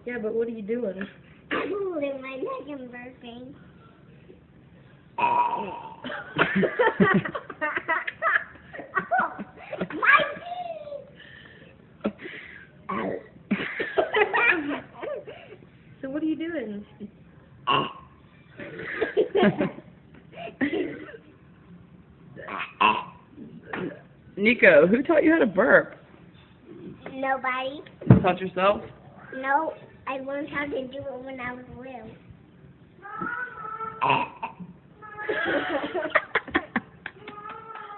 Yeah, but what are you doing? I'm holding my neck and burping. My So what are you doing? Nico, who taught you how to burp? Nobody. You taught yourself? No, I learned how to do it when I was little.